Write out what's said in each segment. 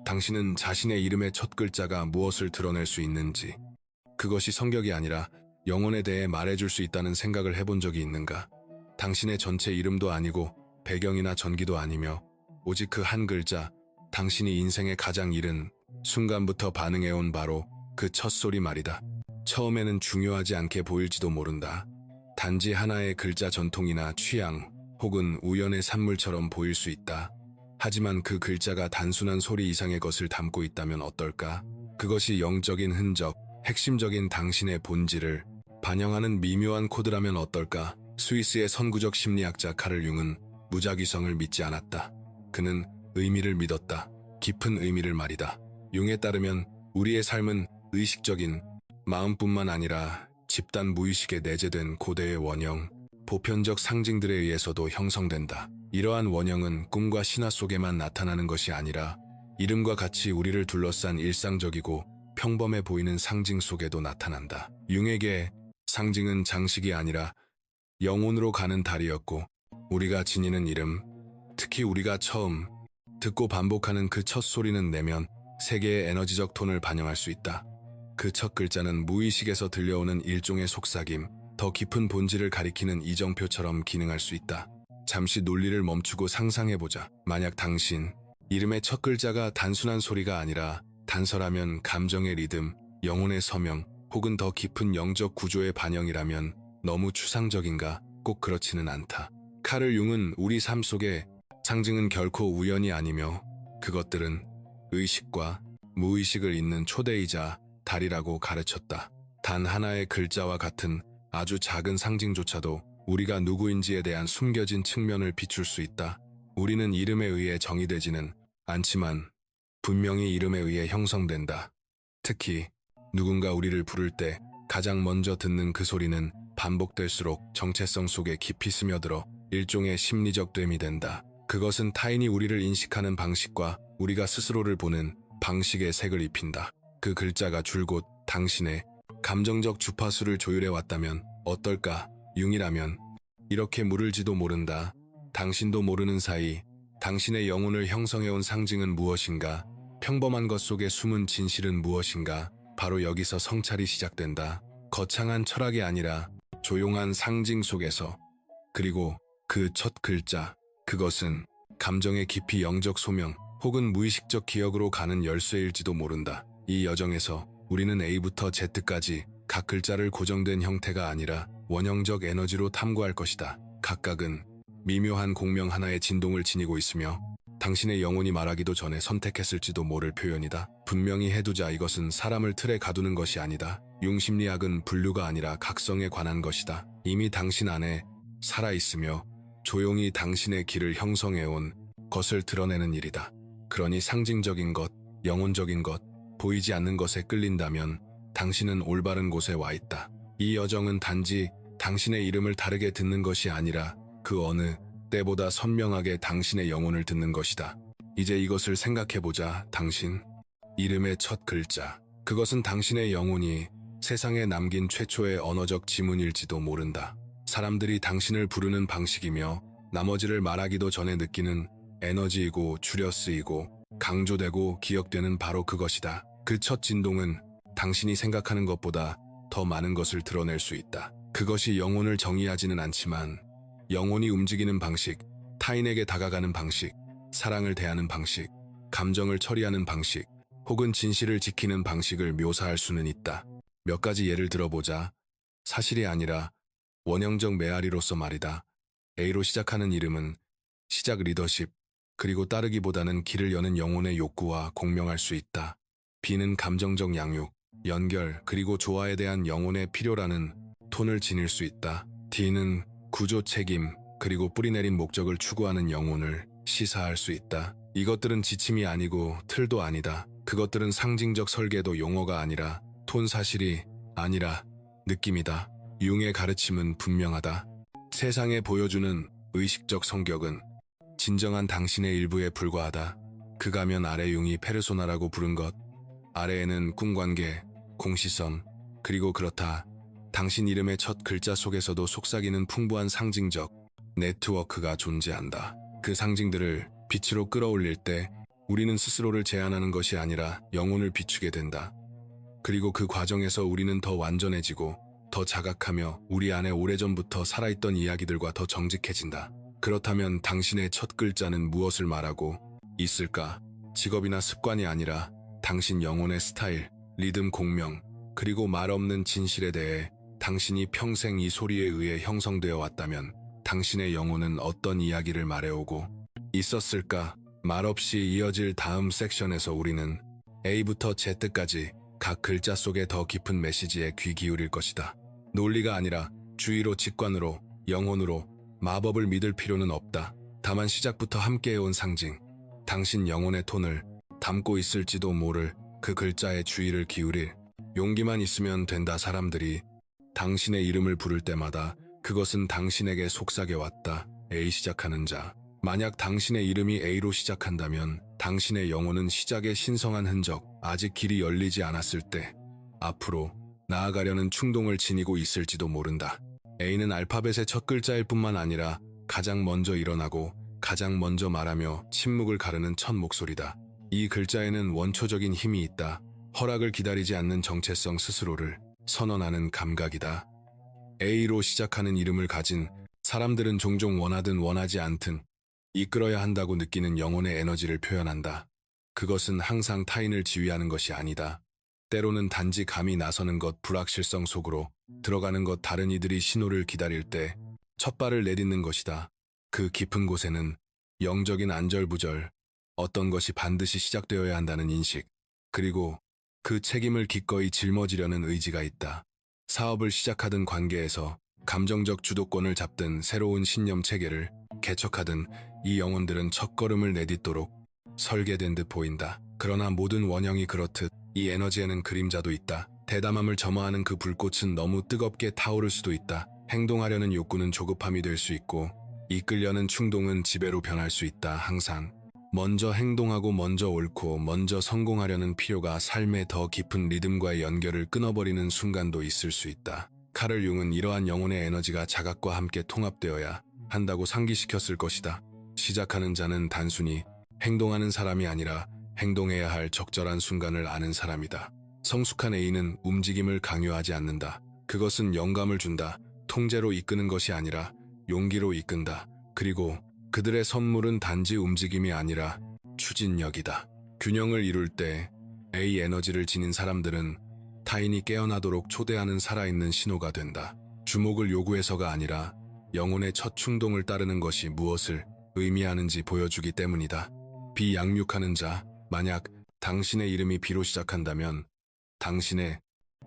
당신은 자신의 이름의 첫 글자가 무엇을 드러낼 수 있는지, 그것이 성격이 아니라 영혼에 대해 말해줄 수 있다는 생각을 해본 적이 있는가? 당신의 전체 이름도 아니고 배경이나 전기도 아니며 오직 그 한 글자, 당신이 인생의 가장 이른 순간부터 반응해온 바로 그 첫 소리 말이다. 처음에는 중요하지 않게 보일지도 모른다. 단지 하나의 글자 전통이나 취향 혹은 우연의 산물처럼 보일 수 있다. 하지만 그 글자가 단순한 소리 이상의 것을 담고 있다면 어떨까? 그것이 영적인 흔적, 핵심적인 당신의 본질을 반영하는 미묘한 코드라면 어떨까? 스위스의 선구적 심리학자 카를 융은 무작위성을 믿지 않았다. 그는 의미를 믿었다. 깊은 의미를 말이다. 융에 따르면 우리의 삶은 의식적인 마음뿐만 아니라 집단 무의식에 내재된 고대의 원형, 보편적 상징들에 의해서도 형성된다. 이러한 원형은 꿈과 신화 속에만 나타나는 것이 아니라 이름과 같이 우리를 둘러싼 일상적이고 평범해 보이는 상징 속에도 나타난다. 융에게 상징은 장식이 아니라 영혼으로 가는 달이었고, 우리가 지니는 이름, 특히 우리가 처음 듣고 반복하는 그 첫 소리는 내면 세계의 에너지적 톤을 반영할 수 있다. 그 첫 글자는 무의식에서 들려오는 일종의 속삭임, 더 깊은 본질을 가리키는 이정표처럼 기능할 수 있다. 잠시 논리를 멈추고 상상해보자. 만약 당신 이름의 첫 글자가 단순한 소리가 아니라 단서라면 감정의 리듬, 영혼의 서명, 혹은 더 깊은 영적 구조의 반영이라면 너무 추상적인가? 꼭 그렇지는 않다. 카를 융은 우리 삶 속에 상징은 결코 우연이 아니며 그것들은 의식과 무의식을 잇는 초대이자 달이라고 가르쳤다. 단 하나의 글자와 같은 아주 작은 상징조차도 우리가 누구인지에 대한 숨겨진 측면을 비출 수 있다. 우리는 이름에 의해 정의되지는 않지만 분명히 이름에 의해 형성된다. 특히 누군가 우리를 부를 때 가장 먼저 듣는 그 소리는 반복될수록 정체성 속에 깊이 스며들어 일종의 심리적 됨이 된다. 그것은 타인이 우리를 인식하는 방식과 우리가 스스로를 보는 방식에 색을 입힌다. 그 글자가 줄곧 당신의 감정적 주파수를 조율해 왔다면 어떨까? 융이라면 이렇게 물을지도 모른다. 당신도 모르는 사이 당신의 영혼을 형성해온 상징은 무엇인가? 평범한 것 속에 숨은 진실은 무엇인가? 바로 여기서 성찰이 시작된다. 거창한 철학이 아니라 조용한 상징 속에서. 그리고 그 첫 글자, 그것은 감정의 깊이 영적 소명 혹은 무의식적 기억으로 가는 열쇠일지도 모른다. 이 여정에서 우리는 A부터 Z까지 각 글자를 고정된 형태가 아니라 원형적 에너지로 탐구할 것이다. 각각은 미묘한 공명 하나의 진동을 지니고 있으며 당신의 영혼이 말하기도 전에 선택했을지도 모를 표현이다. 분명히 해두자. 이것은 사람을 틀에 가두는 것이 아니다. 융심리학은 분류가 아니라 각성에 관한 것이다. 이미 당신 안에 살아있으며 조용히 당신의 길을 형성해온 것을 드러내는 일이다. 그러니 상징적인 것, 영혼적인 것, 보이지 않는 것에 끌린다면 당신은 올바른 곳에 와 있다. 이 여정은 단지 당신의 이름을 다르게 듣는 것이 아니라 그 어느 때보다 선명하게 당신의 영혼을 듣는 것이다. 이제 이것을 생각해보자. 당신 이름의 첫 글자, 그것은 당신의 영혼이 세상에 남긴 최초의 언어적 지문일지도 모른다. 사람들이 당신을 부르는 방식이며 나머지를 말하기도 전에 느끼는 에너지이고 줄여 쓰이고 강조되고 기억되는 바로 그것이다. 그 첫 진동은 당신이 생각하는 것보다 더 많은 것을 드러낼 수 있다. 그것이 영혼을 정의하지는 않지만 영혼이 움직이는 방식, 타인에게 다가가는 방식, 사랑을 대하는 방식, 감정을 처리하는 방식, 혹은 진실을 지키는 방식을 묘사할 수는 있다. 몇 가지 예를 들어보자. 사실이 아니라 원형적 메아리로서 말이다. A로 시작하는 이름은 시작 리더십, 그리고 따르기보다는 길을 여는 영혼의 욕구와 공명할 수 있다. B는 감정적 양육, 연결, 그리고 조화에 대한 영혼의 필요라는 톤을 지닐 수 있다. D는 구조 책임, 그리고 뿌리내린 목적을 추구하는 영혼을 시사할 수 있다. 이것들은 지침이 아니고 틀도 아니다. 그것들은 상징적 설계도 용어가 아니라 톤 사실이 아니라 느낌이다. 융의 가르침은 분명하다. 세상에 보여주는 의식적 성격은 진정한 당신의 일부에 불과하다. 그 가면 아래 융이 페르소나라고 부른 것, 아래에는 꿈관계, 공시성, 그리고 그렇다. 당신 이름의 첫 글자 속에서도 속삭이는 풍부한 상징적 네트워크가 존재한다. 그 상징들을 빛으로 끌어올릴 때 우리는 스스로를 제한하는 것이 아니라 영혼을 비추게 된다. 그리고 그 과정에서 우리는 더 완전해지고 더 자각하며 우리 안에 오래전부터 살아있던 이야기들과 더 정직해진다. 그렇다면 당신의 첫 글자는 무엇을 말하고 있을까? 직업이나 습관이 아니라 당신 영혼의 스타일, 리듬, 공명, 그리고 말 없는 진실에 대해 당신이 평생 이 소리에 의해 형성되어 왔다면 당신의 영혼은 어떤 이야기를 말해오고 있었을까? 말없이 이어질 다음 섹션에서 우리는 A부터 Z까지 각 글자 속에 더 깊은 메시지에 귀 기울일 것이다. 논리가 아니라 주의로, 직관으로, 영혼으로. 마법을 믿을 필요는 없다. 다만 시작부터 함께해온 상징, 당신 영혼의 톤을 담고 있을지도 모를 그 글자에 주의를 기울일 용기만 있으면 된다. 사람들이 당신의 이름을 부를 때마다 그것은 당신에게 속삭여왔다. A 시작하는 자. 만약 당신의 이름이 A로 시작한다면 당신의 영혼은 시작의 신성한 흔적, 아직 길이 열리지 않았을 때 앞으로 나아가려는 충동을 지니고 있을지도 모른다. A는 알파벳의 첫 글자일 뿐만 아니라 가장 먼저 일어나고 가장 먼저 말하며 침묵을 가르는 첫 목소리다. 이 글자에는 원초적인 힘이 있다. 허락을 기다리지 않는 정체성, 스스로를 선언하는 감각이다. A로 시작하는 이름을 가진 사람들은 종종 원하든 원하지 않든 이끌어야 한다고 느끼는 영혼의 에너지를 표현한다. 그것은 항상 타인을 지휘하는 것이 아니다. 때로는 단지 감히 나서는 것, 불확실성 속으로 들어가는 것, 다른 이들이 신호를 기다릴 때 첫 발을 내딛는 것이다. 그 깊은 곳에는 영적인 안절부절, 어떤 것이 반드시 시작되어야 한다는 인식, 그리고 그 책임을 기꺼이 짊어지려는 의지가 있다. 사업을 시작하든 관계에서 감정적 주도권을 잡든 새로운 신념 체계를 개척하든 이 영혼들은 첫걸음을 내딛도록 설계된 듯 보인다. 그러나 모든 원형이 그렇듯 이 에너지에는 그림자도 있다. 대담함을 점화하는 그 불꽃은 너무 뜨겁게 타오를 수도 있다. 행동하려는 욕구는 조급함이 될 수 있고 이끌려는 충동은 지배로 변할 수 있다. 항상 먼저 행동하고 먼저 옳고 먼저 성공하려는 필요가 삶의 더 깊은 리듬과의 연결을 끊어버리는 순간도 있을 수 있다. 카를 융은 이러한 영혼의 에너지가 자각과 함께 통합되어야 한다고 상기시켰을 것이다. 시작하는 자는 단순히 행동하는 사람이 아니라 행동해야 할 적절한 순간을 아는 사람이다. 성숙한 A는 움직임을 강요하지 않는다. 그것은 영감을 준다. 통제로 이끄는 것이 아니라 용기로 이끈다. 그리고 그들의 선물은 단지 움직임이 아니라 추진력이다. 균형을 이룰 때 A 에너지를 지닌 사람들은 타인이 깨어나도록 초대하는 살아있는 신호가 된다. 주목을 요구해서가 아니라 영혼의 첫 충동을 따르는 것이 무엇을 의미하는지 보여주기 때문이다. 비양육하는 자, 만약 당신의 이름이 B로 시작한다면 당신의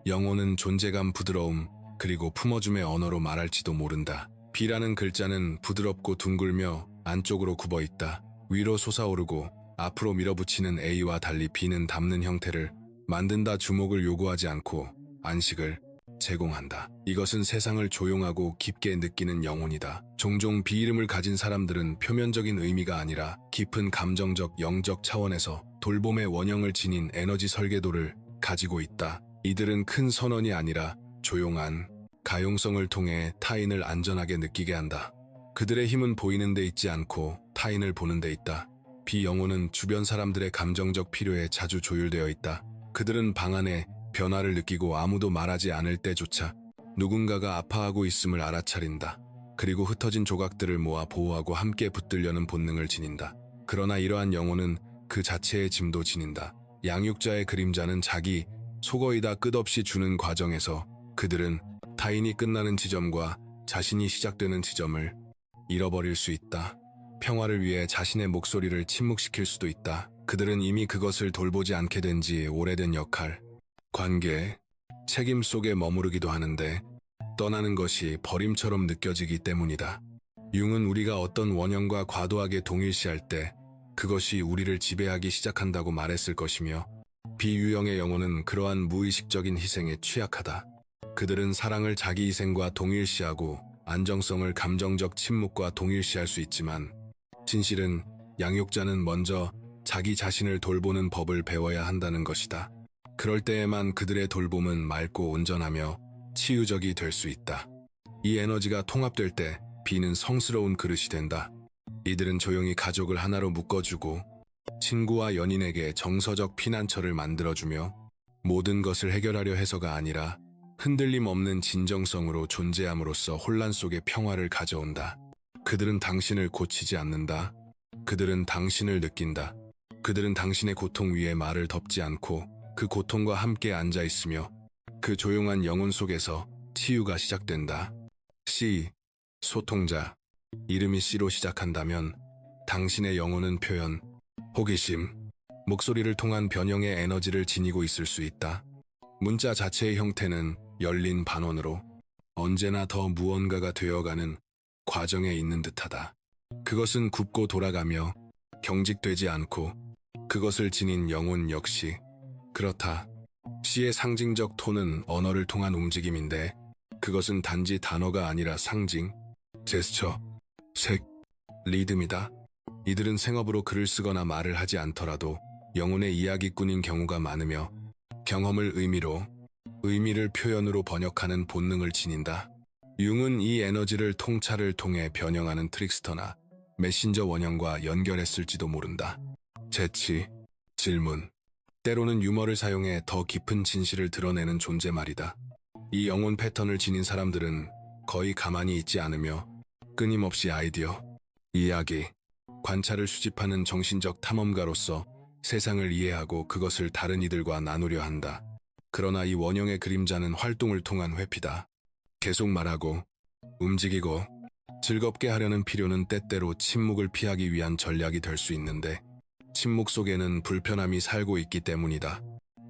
영혼은 존재감, 부드러움, 그리고 품어줌의 언어로 말할지도 모른다. B라는 글자는 부드럽고 둥글며 안쪽으로 굽어있다. 위로 솟아오르고 앞으로 밀어붙이는 A와 달리 B는 담는 형태를 만든다. 주목을 요구하지 않고 안식을 제공한다. 이것은 세상을 조용하고 깊게 느끼는 영혼이다. 종종 B 이름을 가진 사람들은 표면적인 의미가 아니라 깊은 감정적, 영적 차원에서 돌봄의 원형을 지닌 에너지 설계도를 가지고 있다. 이들은 큰 선언이 아니라 조용한 가용성을 통해 타인을 안전하게 느끼게 한다. 그들의 힘은 보이는 데 있지 않고 타인을 보는 데 있다. B 영혼은 주변 사람들의 감정적 필요에 자주 조율되어 있다. 그들은 방 안에 변화를 느끼고 아무도 말하지 않을 때조차 누군가가 아파하고 있음을 알아차린다. 그리고 흩어진 조각들을 모아 보호하고 함께 붙들려는 본능을 지닌다. 그러나 이러한 영혼은 그 자체의 짐도 지닌다. 양육자의 그림자는 자기 속어이다. 끝없이 주는 과정에서 그들은 타인이 끝나는 지점과 자신이 시작되는 지점을 잃어버릴 수 있다. 평화를 위해 자신의 목소리를 침묵시킬 수도 있다. 그들은 이미 그것을 돌보지 않게 된 지 오래된 역할, 관계, 책임 속에 머무르기도 하는데 떠나는 것이 버림처럼 느껴지기 때문이다. 융은 우리가 어떤 원형과 과도하게 동일시할 때 그것이 우리를 지배하기 시작한다고 말했을 것이며 비유형의 영혼은 그러한 무의식적인 희생에 취약하다. 그들은 사랑을 자기 희생과 동일시하고 안정성을 감정적 침묵과 동일시할 수 있지만 진실은 양육자는 먼저 자기 자신을 돌보는 법을 배워야 한다는 것이다. 그럴 때에만 그들의 돌봄은 맑고 온전하며 치유적이 될 수 있다. 이 에너지가 통합될 때 B는 성스러운 그릇이 된다. 이들은 조용히 가족을 하나로 묶어주고 친구와 연인에게 정서적 피난처를 만들어주며 모든 것을 해결하려 해서가 아니라 흔들림 없는 진정성으로 존재함으로써 혼란 속의 평화를 가져온다. 그들은 당신을 고치지 않는다. 그들은 당신을 느낀다. 그들은 당신의 고통 위에 말을 덮지 않고 그 고통과 함께 앉아 있으며 그 조용한 영혼 속에서 치유가 시작된다. C. 소통자. 이름이 C로 시작한다면 당신의 영혼은 표현, 호기심, 목소리를 통한 변형의 에너지를 지니고 있을 수 있다. 문자 자체의 형태는 열린 반원으로 언제나 더 무언가가 되어가는 과정에 있는 듯하다. 그것은 굽고 돌아가며 경직되지 않고 그것을 지닌 영혼 역시 그렇다. C의 상징적 톤은 언어를 통한 움직임인데 그것은 단지 단어가 아니라 상징, 제스처, 색, 리듬이다. 이들은 생업으로 글을 쓰거나 말을 하지 않더라도 영혼의 이야기꾼인 경우가 많으며 경험을 의미로, 의미를 표현으로 번역하는 본능을 지닌다. 융은 이 에너지를 통찰을 통해 변형하는 트릭스터나 메신저 원형과 연결했을지도 모른다. 재치, 질문, 때로는 유머를 사용해 더 깊은 진실을 드러내는 존재 말이다. 이 영혼 패턴을 지닌 사람들은 거의 가만히 있지 않으며 끊임없이 아이디어, 이야기, 관찰을 수집하는 정신적 탐험가로서 세상을 이해하고 그것을 다른 이들과 나누려 한다. 그러나 이 원형의 그림자는 활동을 통한 회피다. 계속 말하고, 움직이고, 즐겁게 하려는 필요는 때때로 침묵을 피하기 위한 전략이 될 수 있는데 침묵 속에는 불편함이 살고 있기 때문이다.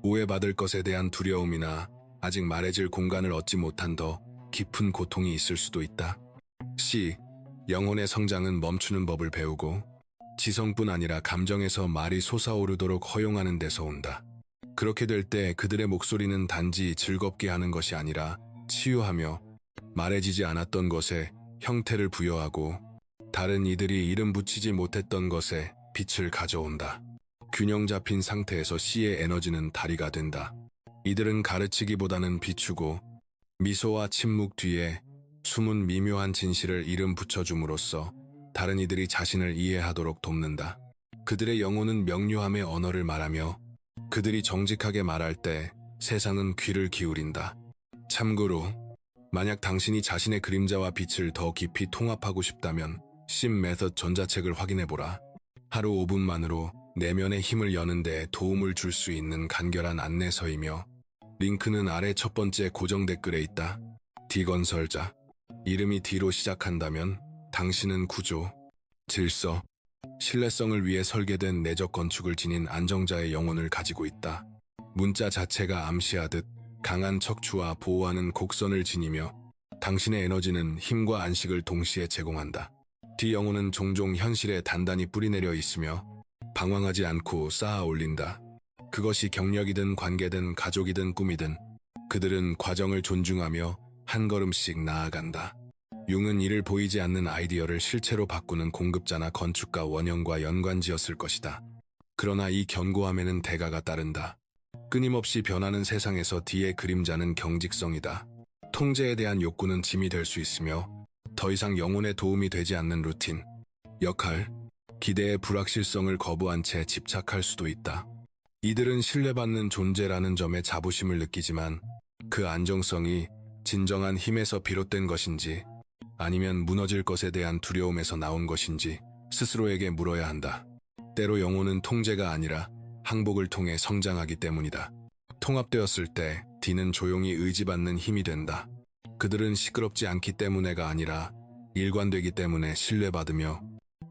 오해받을 것에 대한 두려움이나 아직 말해질 공간을 얻지 못한 더 깊은 고통이 있을 수도 있다. C. 영혼의 성장은 멈추는 법을 배우고 지성뿐 아니라 감정에서 말이 솟아오르도록 허용하는 데서 온다. 그렇게 될 때 그들의 목소리는 단지 즐겁게 하는 것이 아니라 치유하며 말해지지 않았던 것에 형태를 부여하고 다른 이들이 이름 붙이지 못했던 것에 빛을 가져온다. 균형 잡힌 상태에서 C의 에너지는 다리가 된다. 이들은 가르치기보다는 비추고 미소와 침묵 뒤에 숨은 미묘한 진실을 이름 붙여줌으로써 다른 이들이 자신을 이해하도록 돕는다. 그들의 영혼은 명료함의 언어를 말하며 그들이 정직하게 말할 때 세상은 귀를 기울인다. 참고로 만약 당신이 자신의 그림자와 빛을 더 깊이 통합하고 싶다면 심 메서드 전자책을 확인해보라. 하루 5분만으로 내면의 힘을 여는 데 도움을 줄 수 있는 간결한 안내서이며 링크는 아래 첫 번째 고정 댓글에 있다. D건설자. 이름이 D로 시작한다면 당신은 구조, 질서, 신뢰성을 위해 설계된 내적 건축을 지닌 안정자의 영혼을 가지고 있다. 문자 자체가 암시하듯 강한 척추와 보호하는 곡선을 지니며 당신의 에너지는 힘과 안식을 동시에 제공한다. D 영혼은 종종 현실에 단단히 뿌리내려 있으며 방황하지 않고 쌓아 올린다. 그것이 경력이든 관계든 가족이든 꿈이든 그들은 과정을 존중하며 한 걸음씩 나아간다. 융은 이를 보이지 않는 아이디어를 실체로 바꾸는 공급자나 건축가 원형과 연관지었을 것이다. 그러나 이 견고함에는 대가가 따른다. 끊임없이 변하는 세상에서 D의 그림자는 경직성이다. 통제에 대한 욕구는 짐이 될 수 있으며 더 이상 영혼에 도움이 되지 않는 루틴, 역할, 기대의 불확실성을 거부한 채 집착할 수도 있다. 이들은 신뢰받는 존재라는 점에 자부심을 느끼지만 그 안정성이 진정한 힘에서 비롯된 것인지 아니면 무너질 것에 대한 두려움에서 나온 것인지 스스로에게 물어야 한다. 때로 영혼은 통제가 아니라 항복을 통해 성장하기 때문이다. 통합되었을 때 D는 조용히 의지받는 힘이 된다. 그들은 시끄럽지 않기 때문에가 아니라 일관되기 때문에 신뢰받으며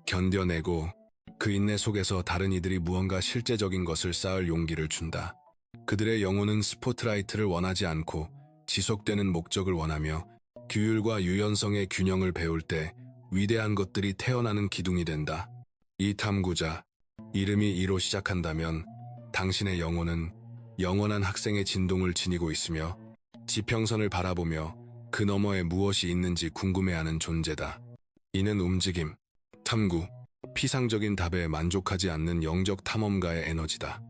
견뎌내고 그 인내 속에서 다른 이들이 무언가 실제적인 것을 쌓을 용기를 준다. 그들의 영혼은 스포트라이트를 원하지 않고 지속되는 목적을 원하며 규율과 유연성의 균형을 배울 때 위대한 것들이 태어나는 기둥이 된다. 이 탐구자, 이름이 E로 시작한다면 당신의 영혼은 영원한 학생의 진동을 지니고 있으며 지평선을 바라보며 그 너머에 무엇이 있는지 궁금해하는 존재다. 이는 움직임, 탐구, 피상적인 답에 만족하지 않는 영적 탐험가의 에너지다.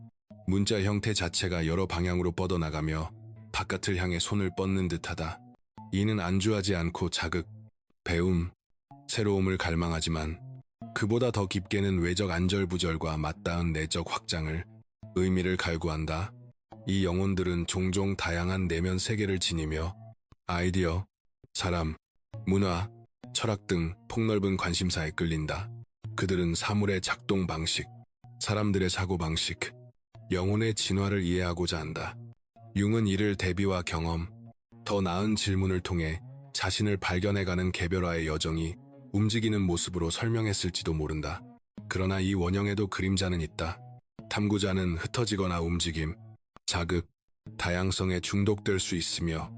문자 형태 자체가 여러 방향으로 뻗어나가며 바깥을 향해 손을 뻗는 듯하다. 이는 안주하지 않고 자극, 배움, 새로움을 갈망하지만 그보다 더 깊게는 외적 안절부절과 맞닿은 내적 확장을, 의미를 갈구한다. 이 영혼들은 종종 다양한 내면 세계를 지니며 아이디어, 사람, 문화, 철학 등 폭넓은 관심사에 끌린다. 그들은 사물의 작동 방식, 사람들의 사고 방식, 영혼의 진화를 이해하고자 한다. 융은 이를 대비와 경험, 더 나은 질문을 통해 자신을 발견해가는 개별화의 여정이 움직이는 모습으로 설명했을지도 모른다. 그러나 이 원형에도 그림자는 있다. 탐구자는 흩어지거나 움직임, 자극, 다양성에 중독될 수 있으며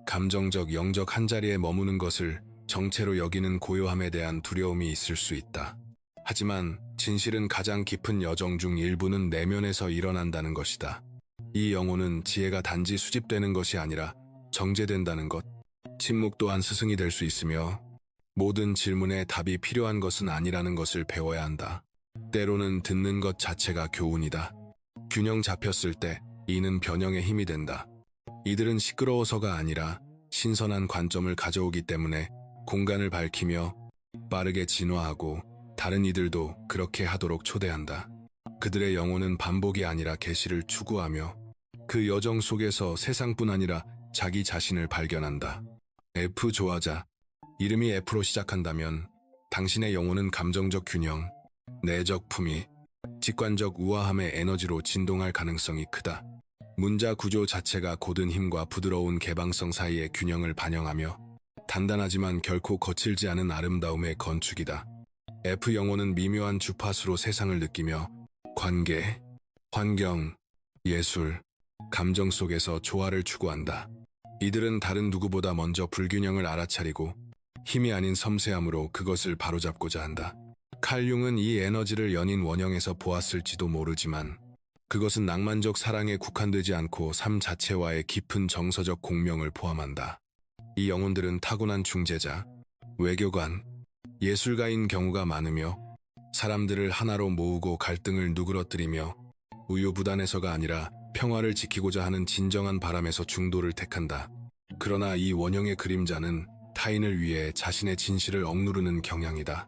감정적, 영적 한자리에 머무는 것을 정체로 여기는 고요함에 대한 두려움이 있을 수 있다. 하지만 진실은 가장 깊은 여정 중 일부는 내면에서 일어난다는 것이다. 이 영혼은 지혜가 단지 수집되는 것이 아니라 정제된다는 것, 침묵 또한 스승이 될 수 있으며 모든 질문에 답이 필요한 것은 아니라는 것을 배워야 한다. 때로는 듣는 것 자체가 교훈이다. 균형 잡혔을 때 이는 변형의 힘이 된다. 이들은 시끄러워서가 아니라 신선한 관점을 가져오기 때문에 공간을 밝히며 빠르게 진화하고 다른 이들도 그렇게 하도록 초대한다. 그들의 영혼은 반복이 아니라 계시를 추구하며 그 여정 속에서 세상뿐 아니라 자기 자신을 발견한다. F 조화자. 이름이 F로 시작한다면 당신의 영혼은 감정적 균형, 내적 품위, 직관적 우아함의 에너지로 진동할 가능성이 크다. 문자 구조 자체가 고든 힘과 부드러운 개방성 사이의 균형을 반영하며 단단하지만 결코 거칠지 않은 아름다움의 건축이다. F 영혼은 미묘한 주파수로 세상을 느끼며 관계, 환경, 예술, 감정 속에서 조화를 추구한다. 이들은 다른 누구보다 먼저 불균형을 알아차리고 힘이 아닌 섬세함으로 그것을 바로잡고자 한다. 칼 융은 이 에너지를 연인 원형에서 보았을지도 모르지만 그것은 낭만적 사랑에 국한되지 않고 삶 자체와의 깊은 정서적 공명을 포함한다. 이 영혼들은 타고난 중재자, 외교관, 예술가인 경우가 많으며 사람들을 하나로 모으고 갈등을 누그러뜨리며 우유부단해서가 아니라 평화를 지키고자 하는 진정한 바람에서 중도를 택한다. 그러나 이 원형의 그림자는 타인을 위해 자신의 진실을 억누르는 경향이다.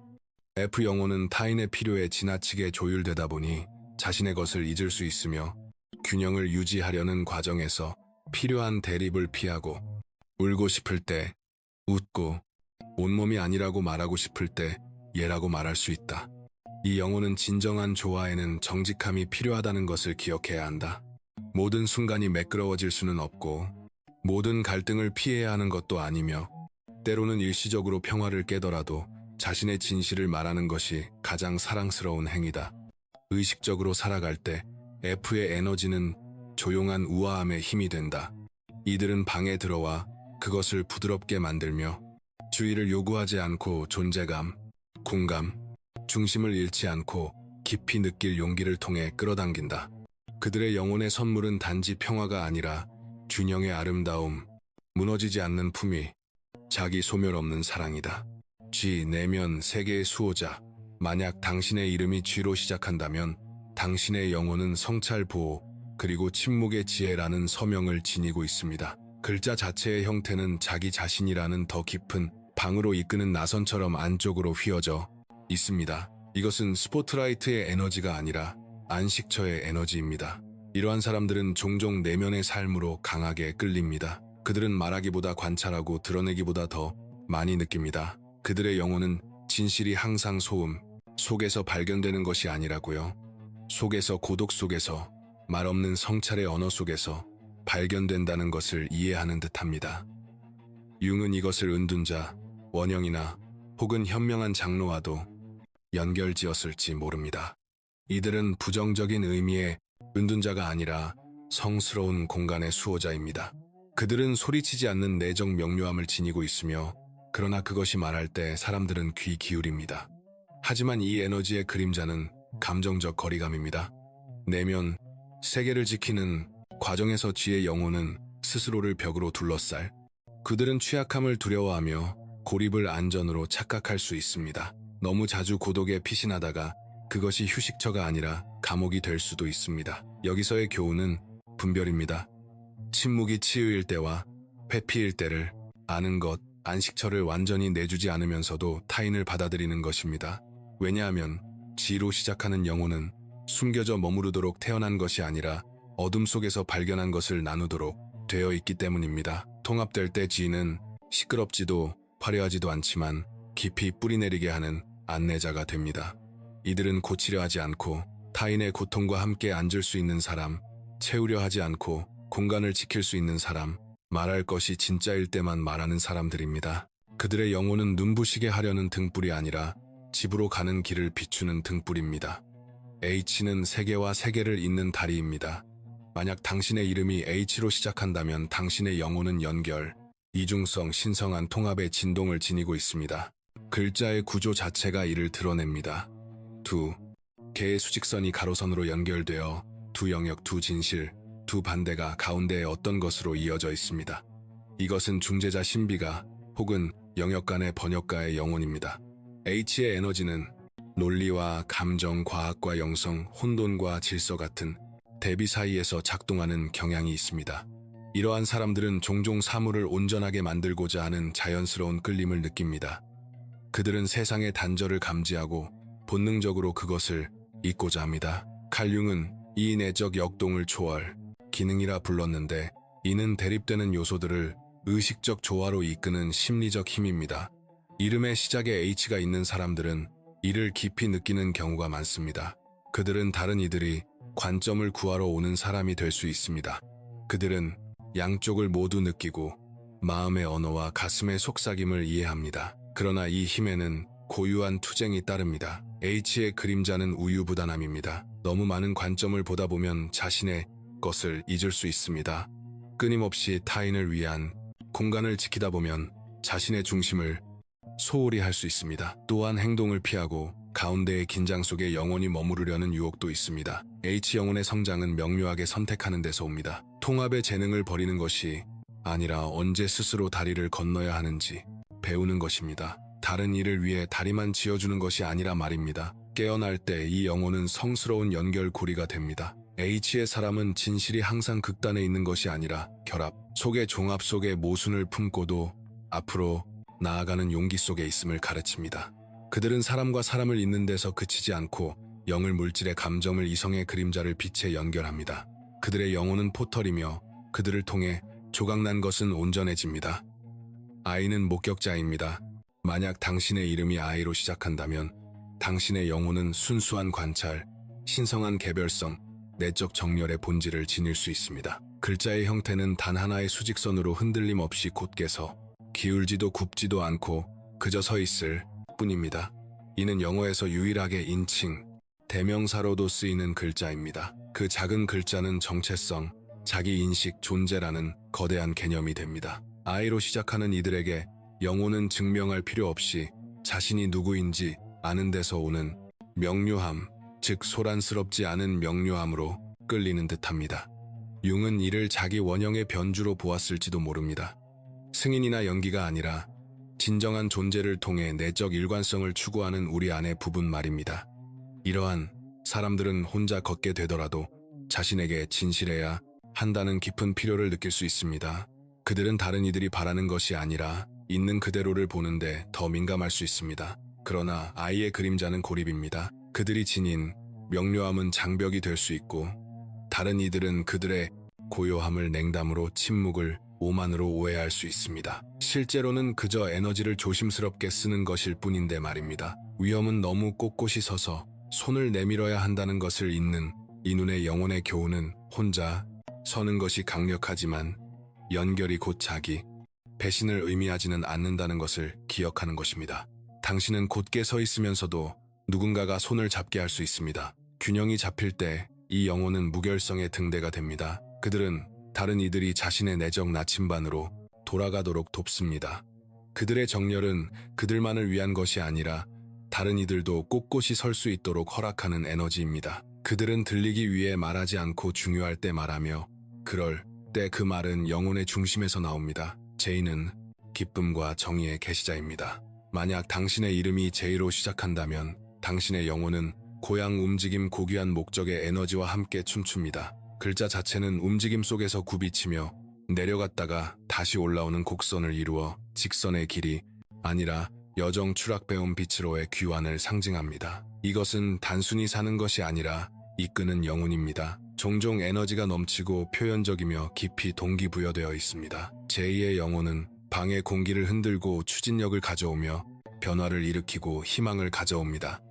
F 영혼은 타인의 필요에 지나치게 조율되다 보니 자신의 것을 잊을 수 있으며 균형을 유지하려는 과정에서 필요한 대립을 피하고 울고 싶을 때 웃고 온몸이 아니라고 말하고 싶을 때 얘라고 말할 수 있다. 이 영혼은 진정한 조화에는 정직함이 필요하다는 것을 기억해야 한다. 모든 순간이 매끄러워질 수는 없고 모든 갈등을 피해야 하는 것도 아니며 때로는 일시적으로 평화를 깨더라도 자신의 진실을 말하는 것이 가장 사랑스러운 행위다. 의식적으로 살아갈 때 F의 에너지는 조용한 우아함의 힘이 된다. 이들은 방에 들어와 그것을 부드럽게 만들며 주의를 요구하지 않고 존재감, 공감, 중심을 잃지 않고 깊이 느낄 용기를 통해 끌어당긴다. 그들의 영혼의 선물은 단지 평화가 아니라 균형의 아름다움, 무너지지 않는 품위, 자기 소멸 없는 사랑이다. G, 내면 세계의 수호자. 만약 당신의 이름이 G로 시작한다면 당신의 영혼은 성찰 보호, 그리고 침묵의 지혜라는 서명을 지니고 있습니다. 글자 자체의 형태는 자기 자신이라는 더 깊은 방으로 이끄는 나선처럼 안쪽으로 휘어져 있습니다. 이것은 스포트라이트의 에너지가 아니라 안식처의 에너지입니다. 이러한 사람들은 종종 내면의 삶으로 강하게 끌립니다. 그들은 말하기보다 관찰하고 드러내기보다 더 많이 느낍니다. 그들의 영혼은 진실이 항상 소음 속에서 발견되는 것이 아니라고요. 속에서, 고독 속에서, 말없는 성찰의 언어 속에서 발견된다는 것을 이해하는 듯합니다. 융은 이것을 은둔자, 원형이나 혹은 현명한 장로와도 연결지었을지 모릅니다. 이들은 부정적인 의미의 은둔자가 아니라 성스러운 공간의 수호자입니다. 그들은 소리치지 않는 내적 명료함을 지니고 있으며 그러나 그것이 말할 때 사람들은 귀 기울입니다. 하지만 이 에너지의 그림자는 감정적 거리감입니다. 내면, 세계를 지키는 과정에서 G의 영혼은 스스로를 벽으로 둘러쌀 그들은 취약함을 두려워하며 고립을 안전으로 착각할 수 있습니다. 너무 자주 고독에 피신하다가 그것이 휴식처가 아니라 감옥이 될 수도 있습니다. 여기서의 교훈은 분별입니다. 침묵이 치유일 때와 회피일 때를 아는 것, 안식처를 완전히 내주지 않으면서도 타인을 받아들이는 것입니다. 왜냐하면 G로 시작하는 영혼은 숨겨져 머무르도록 태어난 것이 아니라 어둠 속에서 발견한 것을 나누도록 되어 있기 때문입니다. 통합될 때 G는 시끄럽지도 화려하지도 않지만 깊이 뿌리내리게 하는 안내자가 됩니다. 이들은 고치려 하지 않고 타인의 고통과 함께 앉을 수 있는 사람, 채우려 하지 않고 공간을 지킬 수 있는 사람, 말할 것이 진짜일 때만 말하는 사람들입니다. 그들의 영혼은 눈부시게 하려는 등불이 아니라 집으로 가는 길을 비추는 등불입니다. H는 세계와 세계를 잇는 다리입니다. 만약 당신의 이름이 H로 시작한다면 당신의 영혼은 연결, 이중성, 신성한 통합의 진동을 지니고 있습니다. 글자의 구조 자체가 이를 드러냅니다. 두 개의 수직선이 가로선으로 연결되어 두 영역, 두 진실, 두 반대가 가운데에 어떤 것으로 이어져 있습니다. 이것은 중재자 신비가 혹은 영역 간의 번역가의 영혼입니다. H의 에너지는 논리와 감정, 과학과 영성, 혼돈과 질서 같은 대비 사이에서 작동하는 경향이 있습니다. 이러한 사람들은 종종 사물을 온전하게 만들고자 하는 자연스러운 끌림을 느낍니다. 그들은 세상의 단절을 감지하고 본능적으로 그것을 잊고자 합니다. 칼융은 이 내적 역동을 초월, 기능이라 불렀는데 이는 대립되는 요소들을 의식적 조화로 이끄는 심리적 힘입니다. 이름의 시작에 H가 있는 사람들은 이를 깊이 느끼는 경우가 많습니다. 그들은 다른 이들이 관점을 구하러 오는 사람이 될 수 있습니다. 그들은 양쪽을 모두 느끼고 마음의 언어와 가슴의 속삭임을 이해합니다. 그러나 이 힘에는 고유한 투쟁이 따릅니다. H의 그림자는 우유부단함입니다. 너무 많은 관점을 보다 보면 자신의 것을 잊을 수 있습니다. 끊임없이 타인을 위한 공간을 지키다 보면 자신의 중심을 소홀히 할 수 있습니다. 또한 행동을 피하고 가운데의 긴장 속에 영원히 머무르려는 유혹도 있습니다. H 영혼의 성장은 명료하게 선택하는 데서 옵니다. 통합의 재능을 버리는 것이 아니라 언제 스스로 다리를 건너야 하는지 배우는 것입니다. 다른 일을 위해 다리만 지어주는 것이 아니라 말입니다. 깨어날 때 이 영혼은 성스러운 연결고리가 됩니다. H의 사람은 진실이 항상 극단에 있는 것이 아니라 결합, 속의 종합 속에 모순을 품고도 앞으로 나아가는 용기 속에 있음을 가르칩니다. 그들은 사람과 사람을 잇는 데서 그치지 않고 영을 물질의 감정을 이성의 그림자를 빛에 연결합니다. 그들의 영혼은 포털이며 그들을 통해 조각난 것은 온전해집니다. I는 목격자입니다. 만약 당신의 이름이 I로 시작한다면 당신의 영혼은 순수한 관찰, 신성한 개별성, 내적 정열의 본질을 지닐 수 있습니다. 글자의 형태는 단 하나의 수직선으로 흔들림 없이 곧게 서 기울지도 굽지도 않고 그저 서 있을 뿐입니다. 이는 영어에서 유일하게 인칭, 대명사로도 쓰이는 글자입니다. 그 작은 글자는 정체성, 자기인식, 존재라는 거대한 개념이 됩니다. I로 시작하는 이들에게 영혼은 증명할 필요 없이 자신이 누구인지 아는 데서 오는 명료함, 즉 소란스럽지 않은 명료함으로 끌리는 듯합니다. 융은 이를 자기 원형의 변주로 보았을지도 모릅니다. 승인이나 연기가 아니라 진정한 존재를 통해 내적 일관성을 추구하는 우리 안의 부분 말입니다. 이러한 사람들은 혼자 걷게 되더라도 자신에게 진실해야 한다는 깊은 필요를 느낄 수 있습니다. 그들은 다른 이들이 바라는 것이 아니라 있는 그대로를 보는데 더 민감할 수 있습니다. 그러나 I의 그림자는 고립입니다. 그들이 지닌 명료함은 장벽이 될 수 있고 다른 이들은 그들의 고요함을 냉담으로 침묵을 오만으로 오해할 수 있습니다. 실제로는 그저 에너지를 조심스럽게 쓰는 것일 뿐인데 말입니다. 위험은 너무 꼿꼿이 서서 손을 내밀어야 한다는 것을 잊는 이 눈의 영혼의 교훈은 혼자 서는 것이 강력하지만 연결이 곧 자기, 배신을 의미하지는 않는다는 것을 기억하는 것입니다. 당신은 곧게 서 있으면서도 누군가가 손을 잡게 할 수 있습니다. 균형이 잡힐 때 이 영혼은 무결성의 등대가 됩니다. 그들은 다른 이들이 자신의 내적 나침반으로 돌아가도록 돕습니다. 그들의 정열은 그들만을 위한 것이 아니라 다른 이들도 꼿꼿이 설 수 있도록 허락하는 에너지입니다. 그들은 들리기 위해 말하지 않고 중요할 때 말하며 그럴 때 그 말은 영혼의 중심에서 나옵니다. 제이는 기쁨과 정의의 계시자입니다. 만약 당신의 이름이 제이로 시작한다면 당신의 영혼은 고양 움직임 고귀한 목적의 에너지와 함께 춤춥니다. 글자 자체는 움직임 속에서 굽이치며 내려갔다가 다시 올라오는 곡선을 이루어 직선의 길이 아니라 여정 추락배운 빛으로의 귀환을 상징합니다. 이것은 단순히 사는 것이 아니라 이끄는 영혼입니다. 종종 에너지가 넘치고 표현적이며 깊이 동기부여되어 있습니다. 제2의 영혼은 방의 공기를 흔들고 추진력을 가져오며 변화를 일으키고 희망을 가져옵니다.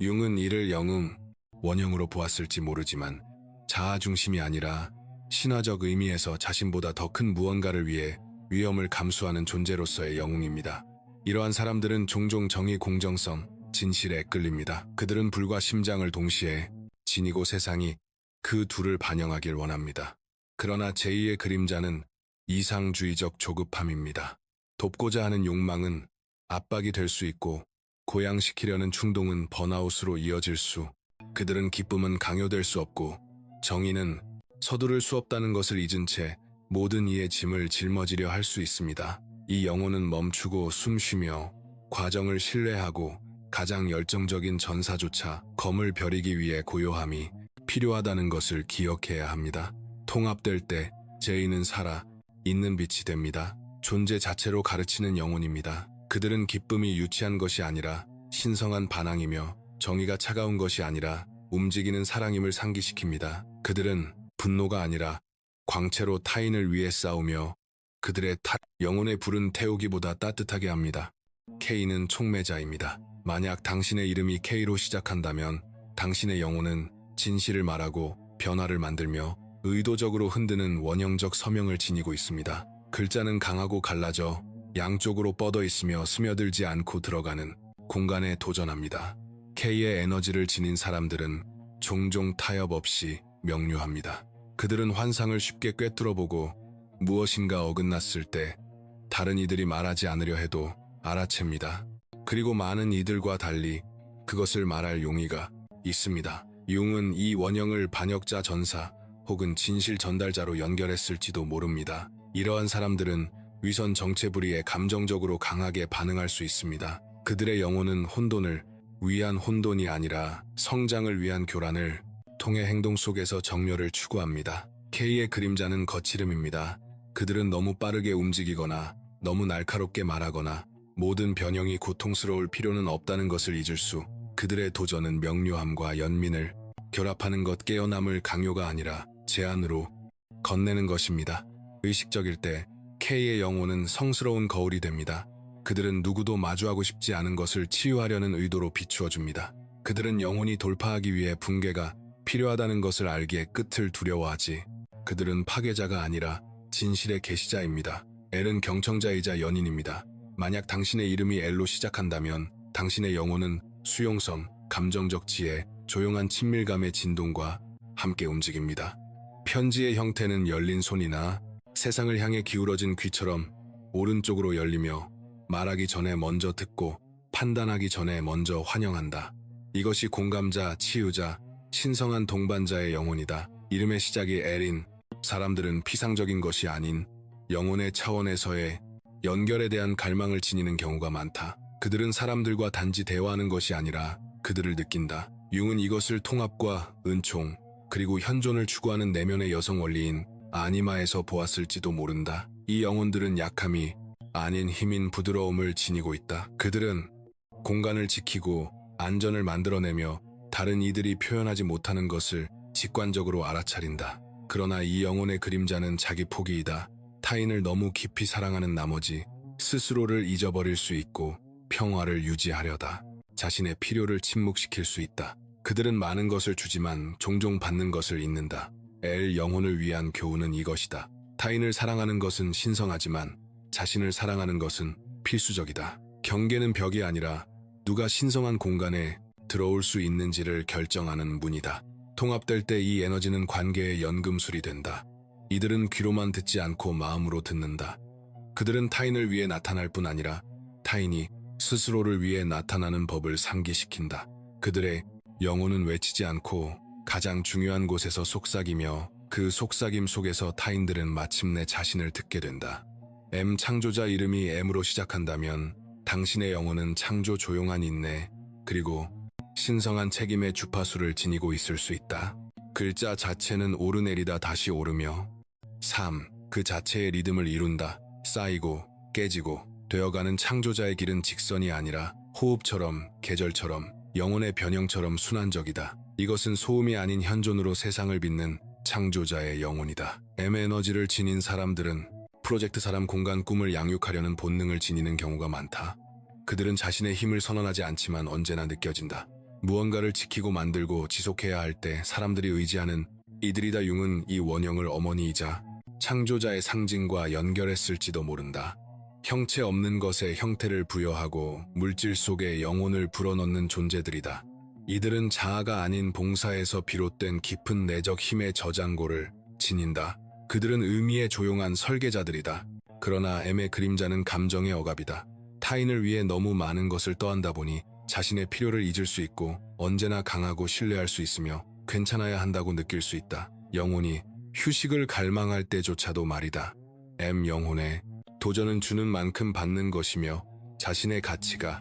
융은 이를 영웅, 원형으로 보았을지 모르지만 자아중심이 아니라 신화적 의미에서 자신보다 더 큰 무언가를 위해 위험을 감수하는 존재로서의 영웅입니다. 이러한 사람들은 종종 정의, 공정성, 진실에 끌립니다. 그들은 불과 심장을 동시에 지니고 세상이 그 둘을 반영하길 원합니다. 그러나 제2의 그림자는 이상주의적 조급함입니다. 돕고자 하는 욕망은 압박이 될 수 있고 고양시키려는 충동은 번아웃으로 이어질 수, 그들은 기쁨은 강요될 수 없고 정의는 서두를 수 없다는 것을 잊은 채 모든 이의 짐을 짊어지려 할 수 있습니다. 이 영혼은 멈추고 숨쉬며 과정을 신뢰하고 가장 열정적인 전사조차 검을 벼리기 위해 고요함이 필요하다는 것을 기억해야 합니다. 통합될 때 제2는 살아 있는 빛이 됩니다. 존재 자체로 가르치는 영혼입니다. 그들은 기쁨이 유치한 것이 아니라 신성한 반항이며 정의가 차가운 것이 아니라 움직이는 사랑임을 상기시킵니다. 그들은 분노가 아니라 광채로 타인을 위해 싸우며 그들의 영혼의 불은 태우기보다 따뜻하게 합니다. K는 촉매자입니다. 만약 당신의 이름이 K로 시작한다면 당신의 영혼은 진실을 말하고 변화를 만들며 의도적으로 흔드는 원형적 서명을 지니고 있습니다. 글자는 강하고 갈라져 양쪽으로 뻗어 있으며 스며들지 않고 들어가는 공간에 도전합니다. K의 에너지를 지닌 사람들은 종종 타협 없이 명료합니다. 그들은 환상을 쉽게 꿰뚫어보고 무엇인가 어긋났을 때 다른 이들이 말하지 않으려 해도 알아챕니다. 그리고 많은 이들과 달리 그것을 말할 용의가 있습니다. 융은 이 원형을 반역자 전사 혹은 진실 전달자로 연결했을지도 모릅니다. 이러한 사람들은 위선 정체불의에 감정적으로 강하게 반응할 수 있습니다. 그들의 영혼은 혼돈을 위한 혼돈이 아니라 성장을 위한 교란을 통해 행동 속에서 정렬을 추구합니다. K의 그림자는 거칠음입니다. 그들은 너무 빠르게 움직이거나 너무 날카롭게 말하거나 모든 변형이 고통스러울 필요는 없다는 것을 잊을 수, 그들의 도전은 명료함과 연민을 결합하는 것, 깨어남을 강요가 아니라 제안으로 건네는 것입니다. 의식적일 때 K의 영혼은 성스러운 거울이 됩니다. 그들은 누구도 마주하고 싶지 않은 것을 치유하려는 의도로 비추어줍니다. 그들은 영혼이 돌파하기 위해 붕괴가 필요하다는 것을 알기에 끝을 두려워하지. 그들은 파괴자가 아니라 진실의 계시자입니다. L은 경청자이자 연인입니다. 만약 당신의 이름이 L로 시작한다면 당신의 영혼은 수용성, 감정적 지혜, 조용한 친밀감의 진동과 함께 움직입니다. 편지의 형태는 열린 손이나 세상을 향해 기울어진 귀처럼 오른쪽으로 열리며 말하기 전에 먼저 듣고 판단하기 전에 먼저 환영한다. 이것이 공감자, 치유자, 신성한 동반자의 영혼이다. 이름의 시작이 L인 사람들은 피상적인 것이 아닌 영혼의 차원에서의 연결에 대한 갈망을 지니는 경우가 많다. 그들은 사람들과 단지 대화하는 것이 아니라 그들을 느낀다. 융은 이것을 통합과 은총, 그리고 현존을 추구하는 내면의 여성 원리인 아니마에서 보았을지도 모른다. 이 영혼들은 약함이 아닌 힘인 부드러움을 지니고 있다. 그들은 공간을 지키고 안전을 만들어내며 다른 이들이 표현하지 못하는 것을 직관적으로 알아차린다. 그러나 이 영혼의 그림자는 자기 포기이다. 타인을 너무 깊이 사랑하는 나머지 스스로를 잊어버릴 수 있고 평화를 유지하려다 자신의 필요를 침묵시킬 수 있다. 그들은 많은 것을 주지만 종종 받는 것을 잊는다. L 영혼을 위한 교훈은 이것이다. 타인을 사랑하는 것은 신성하지만 자신을 사랑하는 것은 필수적이다. 경계는 벽이 아니라 누가 신성한 공간에 들어올 수 있는지를 결정하는 문이다. 통합될 때 이 에너지는 관계의 연금술이 된다. 이들은 귀로만 듣지 않고 마음으로 듣는다. 그들은 타인을 위해 나타날 뿐 아니라 타인이 스스로를 위해 나타나는 법을 상기시킨다. 그들의 영혼은 외치지 않고 가장 중요한 곳에서 속삭이며 그 속삭임 속에서 타인들은 마침내 자신을 듣게 된다. M 창조자 이름이 M으로 시작한다면 당신의 영혼은 창조 조용한 인내 그리고 신성한 책임의 주파수를 지니고 있을 수 있다. 글자 자체는 오르내리다 다시 오르며 삶 그 자체의 리듬을 이룬다. 쌓이고 깨지고 되어가는 창조자의 길은 직선이 아니라 호흡처럼, 계절처럼, 영혼의 변형처럼 순환적이다. 이것은 소음이 아닌 현존으로 세상을 빚는 창조자의 영혼이다. M 에너지를 지닌 사람들은 프로젝트 사람 공간 꿈을 양육하려는 본능을 지니는 경우가 많다. 그들은 자신의 힘을 선언하지 않지만 언제나 느껴진다. 무언가를 지키고 만들고 지속해야 할 때 사람들이 의지하는 이들이다. 융은 이 원형을 어머니이자 창조자의 상징과 연결했을지도 모른다. 형체 없는 것에 형태를 부여하고 물질 속에 영혼을 불어넣는 존재들이다. 이들은 자아가 아닌 봉사에서 비롯된 깊은 내적 힘의 저장고를 지닌다. 그들은 의미의 조용한 설계자들이다. 그러나 M의 그림자는 감정의 억압이다. 타인을 위해 너무 많은 것을 떠안다 보니 자신의 필요를 잊을 수 있고 언제나 강하고 신뢰할 수 있으며 괜찮아야 한다고 느낄 수 있다. 영혼이 휴식을 갈망할 때조차도 말이다. M 영혼의 도전은 주는 만큼 받는 것이며 자신의 가치가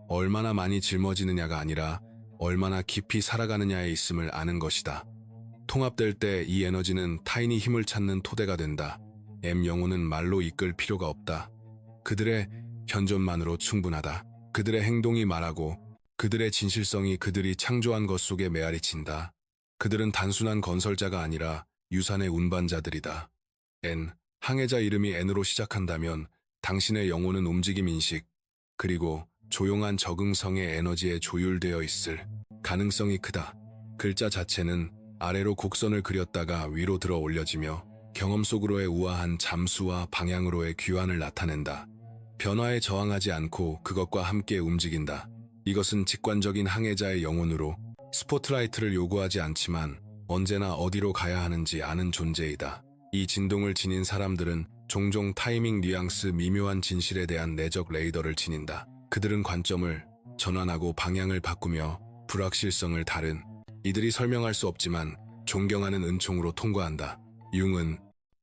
얼마나 많이 짊어지느냐가 아니라 얼마나 깊이 살아가느냐에 있음을 아는 것이다. 통합될 때 이 에너지는 타인이 힘을 찾는 토대가 된다. M 영혼은 말로 이끌 필요가 없다. 그들의 현존만으로 충분하다. 그들의 행동이 말하고 그들의 진실성이 그들이 창조한 것 속에 메아리친다. 그들은 단순한 건설자가 아니라 유산의 운반자들이다. N, 항해자 이름이 N으로 시작한다면 당신의 영혼은 움직임 인식, 그리고 조용한 적응성의 에너지에 조율되어 있을 가능성이 크다. 글자 자체는 아래로 곡선을 그렸다가 위로 들어 올려지며 경험 속으로의 우아한 잠수와 방향으로의 귀환을 나타낸다. 변화에 저항하지 않고 그것과 함께 움직인다. 이것은 직관적인 항해자의 영혼으로 스포트라이트를 요구하지 않지만 언제나 어디로 가야 하는지 아는 존재이다. 이 진동을 지닌 사람들은 종종 타이밍 뉘앙스 미묘한 진실에 대한 내적 레이더를 지닌다. 그들은 관점을 전환하고 방향을 바꾸며 불확실성을 다른 이들이 설명할 수 없지만 존경하는 은총으로 통과한다. 융은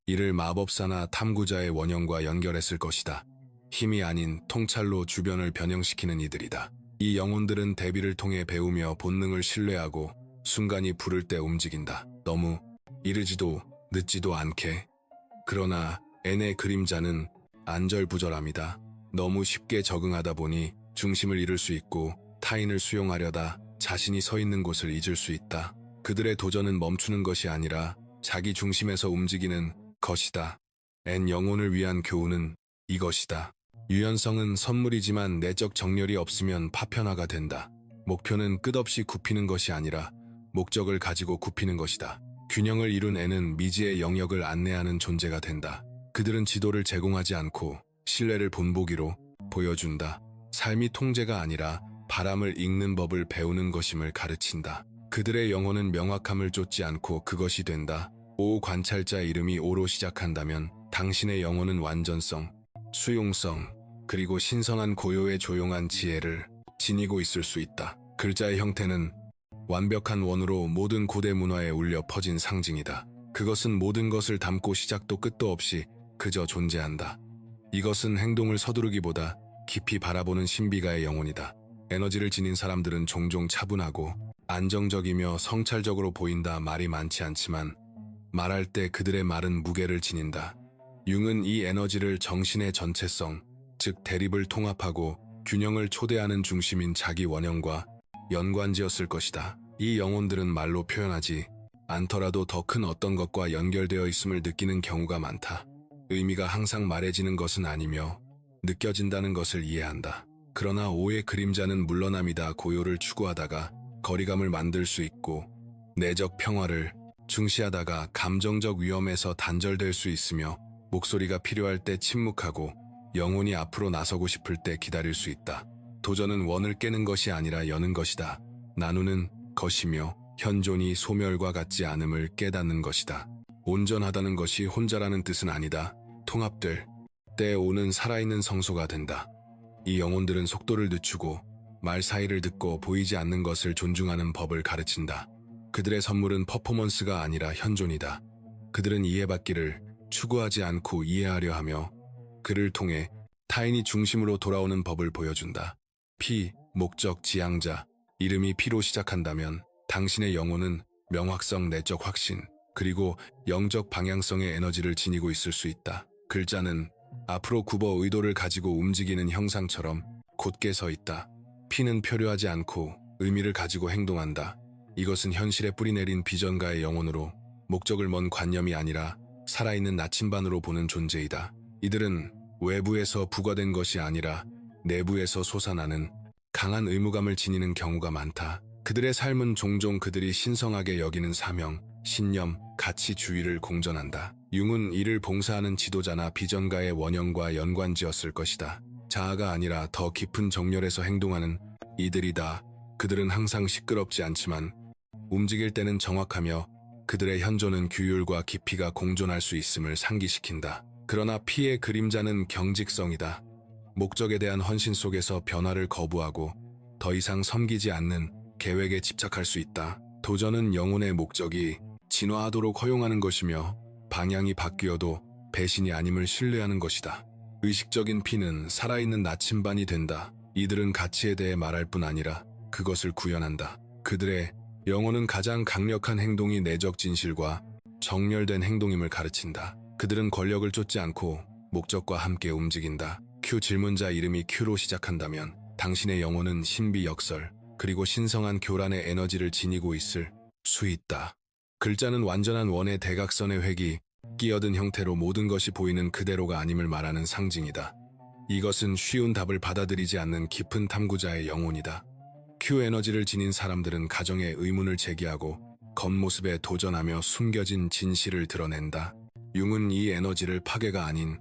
이를 마법사나 탐구자의 원형과 연결했을 것이다. 힘이 아닌 통찰로 주변을 변형시키는 이들이다. 이 영혼들은 대비를 통해 배우며 본능을 신뢰하고 순간이 부를 때 움직인다. 너무 이르지도 늦지도 않게. 그러나 N의 그림자는 안절부절함이다. 너무 쉽게 적응하다 보니 중심을 잃을 수 있고 타인을 수용하려다 자신이 서 있는 곳을 잊을 수 있다. 그들의 도전은 멈추는 것이 아니라 자기 중심에서 움직이는 것이다. N 영혼을 위한 교훈은 이것이다. 유연성은 선물이지만 내적 정렬이 없으면 파편화가 된다. 목표는 끝없이 굽히는 것이 아니라 목적을 가지고 굽히는 것이다. 균형을 이룬 N은 미지의 영역을 안내하는 존재가 된다. 그들은 지도를 제공하지 않고 신뢰를 본보기로 보여준다. 삶이 통제가 아니라 바람을 읽는 법을 배우는 것임을 가르친다. 그들의 영혼은 명확함을 쫓지 않고 그것이 된다. 오 관찰자 이름이 오로 시작한다면 당신의 영혼은 완전성, 수용성, 그리고 신선한 고요의 조용한 지혜를 지니고 있을 수 있다. 글자의 형태는 완벽한 원으로 모든 고대 문화에 울려 퍼진 상징이다. 그것은 모든 것을 담고 시작도 끝도 없이 그저 존재한다. 이것은 행동을 서두르기보다 깊이 바라보는 신비가의 영혼이다. 에너지를 지닌 사람들은 종종 차분하고 안정적이며 성찰적으로 보인다. 말이 많지 않지만 말할 때 그들의 말은 무게를 지닌다. 융은 이 에너지를 정신의 전체성, 즉 대립을 통합하고 균형을 초대하는 중심인 자기 원형과 연관지었을 것이다. 이 영혼들은 말로 표현하지 않더라도 더 큰 어떤 것과 연결되어 있음을 느끼는 경우가 많다. 의미가 항상 말해지는 것은 아니며 느껴진다는 것을 이해한다. 그러나 오의 그림자는 물러남이다. 고요를 추구하다가 거리감을 만들 수 있고 내적 평화를 중시하다가 감정적 위험에서 단절될 수 있으며 목소리가 필요할 때 침묵하고 영혼이 앞으로 나서고 싶을 때 기다릴 수 있다. 도전은 원을 깨는 것이 아니라 여는 것이다. 나누는 것이며 현존이 소멸과 같지 않음을 깨닫는 것이다. 온전하다는 것이 혼자라는 뜻은 아니다. 통합될 때 오는 살아있는 성소가 된다. 이 영혼들은 속도를 늦추고 말 사이를 듣고 보이지 않는 것을 존중하는 법을 가르친다. 그들의 선물은 퍼포먼스가 아니라 현존이다. 그들은 이해받기를 추구하지 않고 이해하려 하며 그를 통해 타인이 중심으로 돌아오는 법을 보여준다. 피, 목적, 지향자, 이름이 피로 시작한다면 당신의 영혼은 명확성, 내적 확신, 그리고 영적 방향성의 에너지를 지니고 있을 수 있다. 글자는 앞으로 굽어 의도를 가지고 움직이는 형상처럼 곧게 서 있다. 피는 표류하지 않고 의미를 가지고 행동한다. 이것은 현실에 뿌리내린 비전가의 영혼으로 목적을 먼 관념이 아니라 살아있는 나침반으로 보는 존재이다. 이들은 외부에서 부과된 것이 아니라 내부에서 솟아나는 강한 의무감을 지니는 경우가 많다. 그들의 삶은 종종 그들이 신성하게 여기는 사명, 신념, 가치 주의를 공전한다. 융은 이를 봉사하는 지도자나 비전가의 원형과 연관지었을 것이다. 자아가 아니라 더 깊은 정열에서 행동하는 이들이다. 그들은 항상 시끄럽지 않지만 움직일 때는 정확하며 그들의 현존은 규율과 깊이가 공존할 수 있음을 상기시킨다. 그러나 피의 그림자는 경직성이다. 목적에 대한 헌신 속에서 변화를 거부하고 더 이상 섬기지 않는 계획에 집착할 수 있다. 도전은 영혼의 목적이 진화하도록 허용하는 것이며 방향이 바뀌어도 배신이 아님을 신뢰하는 것이다. 의식적인 피는 살아있는 나침반이 된다. 이들은 가치에 대해 말할 뿐 아니라 그것을 구현한다. 그들의 영혼은 가장 강력한 행동이 내적 진실과 정렬된 행동임을 가르친다. 그들은 권력을 쫓지 않고 목적과 함께 움직인다. 큐 질문자 이름이 큐로 시작한다면 당신의 영혼은 신비 역설 그리고 신성한 교란의 에너지를 지니고 있을 수 있다. 글자는 완전한 원의 대각선의 획이 끼어든 형태로 모든 것이 보이는 그대로가 아님을 말하는 상징이다. 이것은 쉬운 답을 받아들이지 않는 깊은 탐구자의 영혼이다. Q 에너지를 지닌 사람들은 가정의 의문을 제기하고 겉모습에 도전하며 숨겨진 진실을 드러낸다. 융은 이 에너지를 파괴가 아닌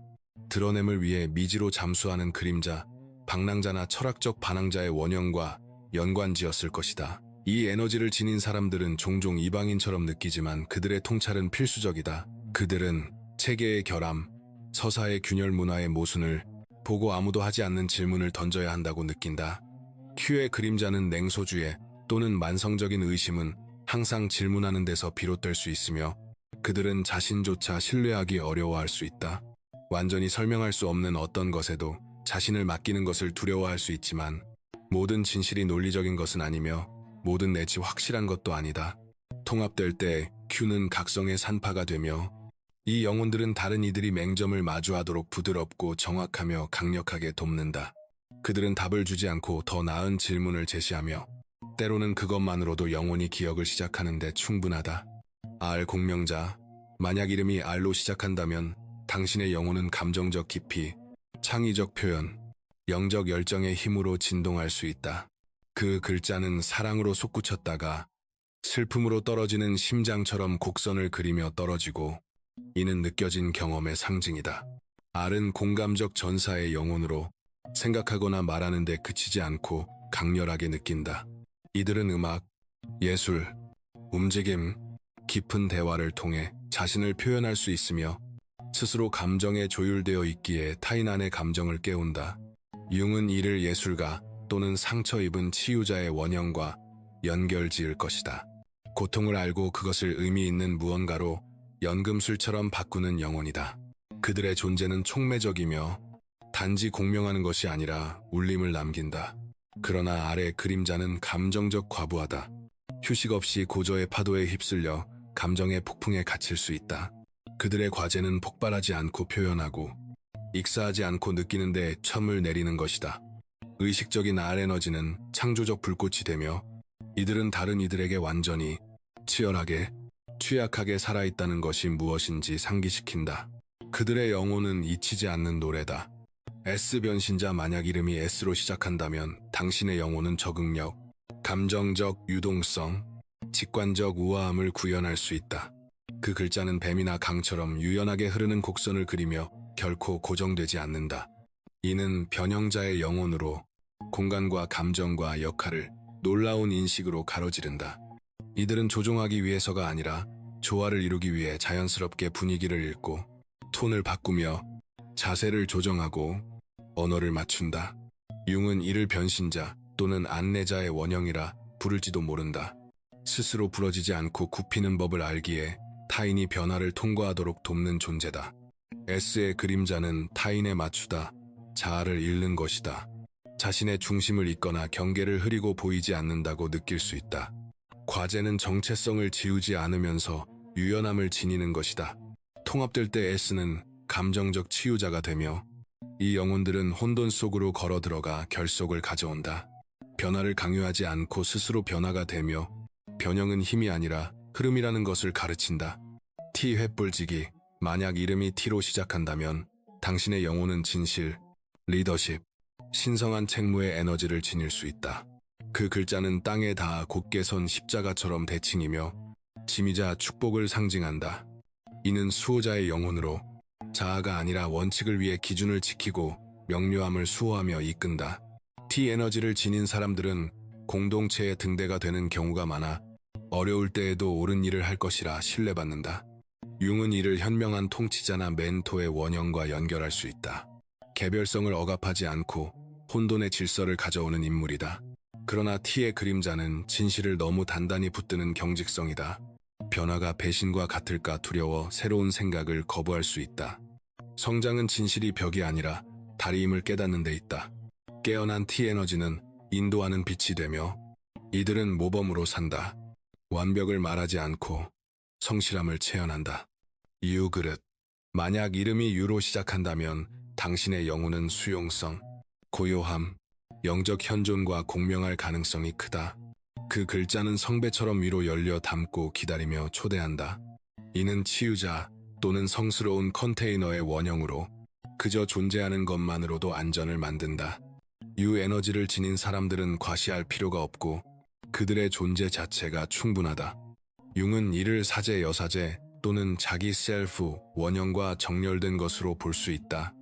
드러냄을 위해 미지로 잠수하는 그림자, 방랑자나 철학적 반항자의 원형과 연관지었을 것이다. 이 에너지를 지닌 사람들은 종종 이방인처럼 느끼지만 그들의 통찰은 필수적이다. 그들은 체계의 결함, 서사의 균열 문화의 모순을 보고 아무도 하지 않는 질문을 던져야 한다고 느낀다. Q의 그림자는 냉소주의 또는 만성적인 의심은 항상 질문하는 데서 비롯될 수 있으며 그들은 자신조차 신뢰하기 어려워할 수 있다. 완전히 설명할 수 없는 어떤 것에도 자신을 맡기는 것을 두려워할 수 있지만 모든 진실이 논리적인 것은 아니며 모든 넷이 확실한 것도 아니다. 통합될 때 Q는 각성의 산파가 되며 이 영혼들은 다른 이들이 맹점을 마주하도록 부드럽고 정확하며 강력하게 돕는다. 그들은 답을 주지 않고 더 나은 질문을 제시하며 때로는 그것만으로도 영혼이 기억을 시작하는 데 충분하다. R 공명자, 만약 이름이 R로 시작한다면 당신의 영혼은 감정적 깊이, 창의적 표현, 영적 열정의 힘으로 진동할 수 있다. 그 글자는 사랑으로 솟구쳤다가 슬픔으로 떨어지는 심장처럼 곡선을 그리며 떨어지고 이는 느껴진 경험의 상징이다. R은 공감적 전사의 영혼으로 생각하거나 말하는 데 그치지 않고 강렬하게 느낀다. 이들은 음악, 예술, 움직임, 깊은 대화를 통해 자신을 표현할 수 있으며 스스로 감정에 조율되어 있기에 타인 안의 감정을 깨운다. 융은 이를 예술가 또는 상처 입은 치유자의 원형과 연결지을 것이다. 고통을 알고 그것을 의미 있는 무언가로 연금술처럼 바꾸는 영혼이다. 그들의 존재는 촉매적이며 단지 공명하는 것이 아니라 울림을 남긴다. 그러나 아래 그림자는 감정적 과부하다. 휴식 없이 고저의 파도에 휩쓸려 감정의 폭풍에 갇힐 수 있다. 그들의 과제는 폭발하지 않고 표현하고 익사하지 않고 느끼는 데 첨을 내리는 것이다. 의식적인 R에너지는 창조적 불꽃이 되며 이들은 다른 이들에게 완전히, 치열하게, 취약하게 살아있다는 것이 무엇인지 상기시킨다. 그들의 영혼은 잊히지 않는 노래다. S 변신자 만약 이름이 S로 시작한다면 당신의 영혼은 적응력, 감정적 유동성, 직관적 우아함을 구현할 수 있다. 그 글자는 뱀이나 강처럼 유연하게 흐르는 곡선을 그리며 결코 고정되지 않는다. 이는 변형자의 영혼으로 공간과 감정과 역할을 놀라운 인식으로 가로지른다. 이들은 조종하기 위해서가 아니라 조화를 이루기 위해 자연스럽게 분위기를 읽고 톤을 바꾸며 자세를 조정하고 언어를 맞춘다. 융은 이를 변신자 또는 안내자의 원형이라 부를지도 모른다. 스스로 부러지지 않고 굽히는 법을 알기에 타인이 변화를 통과하도록 돕는 존재다. S의 그림자는 타인에 맞추다, 자아를 잃는 것이다. 자신의 중심을 잇거나 경계를 흐리고 보이지 않는다고 느낄 수 있다. 과제는 정체성을 지우지 않으면서 유연함을 지니는 것이다. 통합될 때 S는 감정적 치유자가 되며 이 영혼들은 혼돈 속으로 걸어 들어가 결속을 가져온다. 변화를 강요하지 않고 스스로 변화가 되며 변형은 힘이 아니라 흐름이라는 것을 가르친다. T 횃불지기. 만약 이름이 T로 시작한다면 당신의 영혼은 진실, 리더십, 신성한 책무의 에너지를 지닐 수 있다. 그 글자는 땅에 닿아 곧게 선 십자가처럼 대칭이며 짐이자 축복을 상징한다. 이는 수호자의 영혼으로 자아가 아니라 원칙을 위해 기준을 지키고 명료함을 수호하며 이끈다. T 에너지를 지닌 사람들은 공동체의 등대가 되는 경우가 많아 어려울 때에도 옳은 일을 할 것이라 신뢰받는다. 융은 이를 현명한 통치자나 멘토의 원형과 연결할 수 있다. 개별성을 억압하지 않고 혼돈의 질서를 가져오는 인물이다. 그러나 T의 그림자는 진실을 너무 단단히 붙드는 경직성이다. 변화가 배신과 같을까 두려워 새로운 생각을 거부할 수 있다. 성장은 진실이 벽이 아니라 다리임을 깨닫는 데 있다. 깨어난 T 에너지는 인도하는 빛이 되며 이들은 모범으로 산다. 완벽을 말하지 않고 성실함을 체현한다. 유그릇. 만약 이름이 유로 시작한다면 당신의 영혼은 수용성, 고요함, 영적 현존과 공명할 가능성이 크다. 그 글자는 성배처럼 위로 열려 담고 기다리며 초대한다. 이는 치유자 또는 성스러운 컨테이너의 원형으로 그저 존재하는 것만으로도 안전을 만든다. 유 에너지를 지닌 사람들은 과시할 필요가 없고 그들의 존재 자체가 충분하다. 융은 이를 사제 여사제 또는 자기 셀프 원형과 정렬된 것으로 볼 수 있다.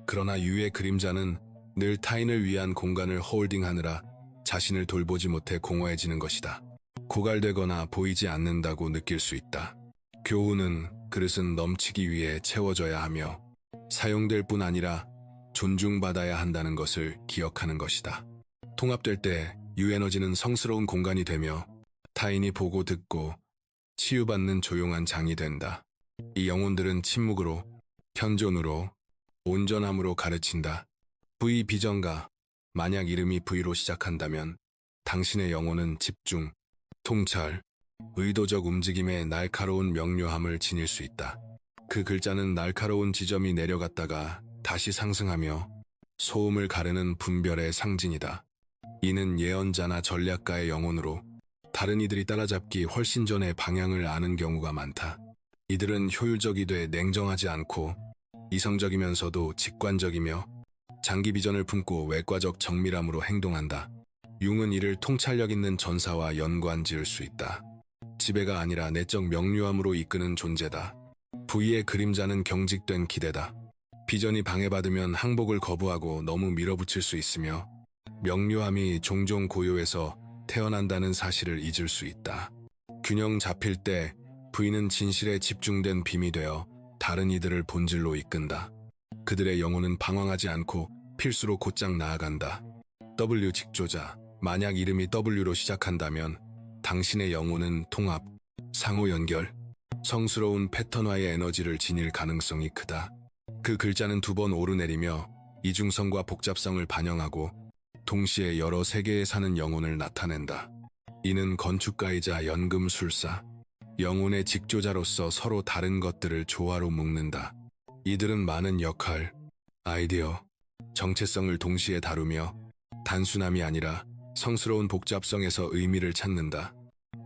그러나 유의 그림자는 늘 타인을 위한 공간을 홀딩하느라 자신을 돌보지 못해 공허해지는 것이다. 고갈되거나 보이지 않는다고 느낄 수 있다. 교훈은 그릇은 넘치기 위해 채워져야 하며 사용될 뿐 아니라 존중받아야 한다는 것을 기억하는 것이다. 통합될 때 유에너지는 성스러운 공간이 되며 타인이 보고 듣고 치유받는 조용한 장이 된다. 이 영혼들은 침묵으로, 현존으로, 온전함으로 가르친다. V 비전가. 만약 이름이 V로 시작한다면 당신의 영혼은 집중, 통찰, 의도적 움직임에 날카로운 명료함을 지닐 수 있다. 그 글자는 날카로운 지점이 내려갔다가 다시 상승하며 소음을 가르는 분별의 상징이다. 이는 예언자나 전략가의 영혼으로 다른 이들이 따라잡기 훨씬 전에 방향을 아는 경우가 많다. 이들은 효율적이되 냉정하지 않고 이성적이면서도 직관적이며 장기 비전을 품고 외과적 정밀함으로 행동한다. 융은 이를 통찰력 있는 전사와 연관 지을 수 있다. 지배가 아니라 내적 명료함으로 이끄는 존재다. V의 그림자는 경직된 기대다. 비전이 방해받으면 항복을 거부하고 너무 밀어붙일 수 있으며 명료함이 종종 고요해서 태어난다는 사실을 잊을 수 있다. 균형 잡힐 때 V는 진실에 집중된 빔이 되어 다른 이들을 본질로 이끈다. 그들의 영혼은 방황하지 않고 필수로 곧장 나아간다. W 직조자. 만약 이름이 W로 시작한다면 당신의 영혼은 통합, 상호 연결, 성스러운 패턴화의 에너지를 지닐 가능성이 크다. 그 글자는 2번 오르내리며 이중성과 복잡성을 반영하고 동시에 여러 세계에 사는 영혼을 나타낸다. 이는 건축가이자 연금술사, 영혼의 직조자로서 서로 다른 것들을 조화로 묶는다. 이들은 많은 역할, 아이디어, 정체성을 동시에 다루며 단순함이 아니라 성스러운 복잡성에서 의미를 찾는다.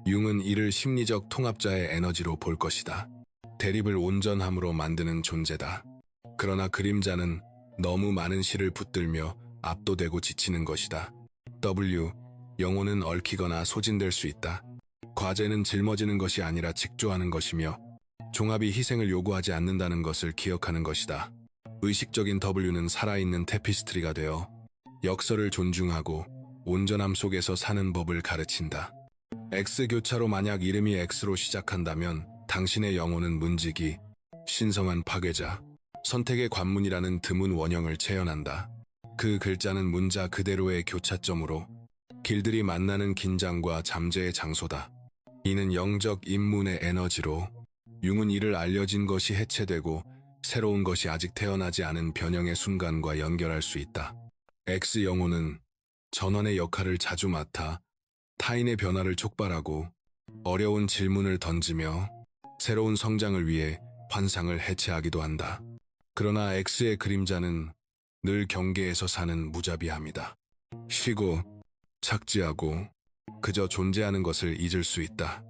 융은 이를 심리적 통합자의 에너지로 볼 것이다. 대립을 온전함으로 만드는 존재다. 그러나 그림자는 너무 많은 실을 붙들며 압도되고 지치는 것이다. W. 영혼은 얽히거나 소진될 수 있다. 과제는 짊어지는 것이 아니라 직조하는 것이며 종합이 희생을 요구하지 않는다는 것을 기억하는 것이다. 의식적인 W는 살아있는 테피스트리가 되어 역설을 존중하고 온전함 속에서 사는 법을 가르친다. X 교차로 만약 이름이 X로 시작한다면 당신의 영혼은 문지기, 신성한 파괴자, 선택의 관문이라는 드문 원형을 체현한다. 그 글자는 문자 그대로의 교차점으로 길들이 만나는 긴장과 잠재의 장소다. 이는 영적 입문의 에너지로 융은 이를 알려진 것이 해체되고 새로운 것이 아직 태어나지 않은 변형의 순간과 연결할 수 있다. X 영혼은 전원의 역할을 자주 맡아 타인의 변화를 촉발하고 어려운 질문을 던지며 새로운 성장을 위해 환상을 해체하기도 한다. 그러나 X의 그림자는 늘 경계에서 사는 무자비함이다. 쉬고, 착지하고, 그저 존재하는 것을 잊을 수 있다.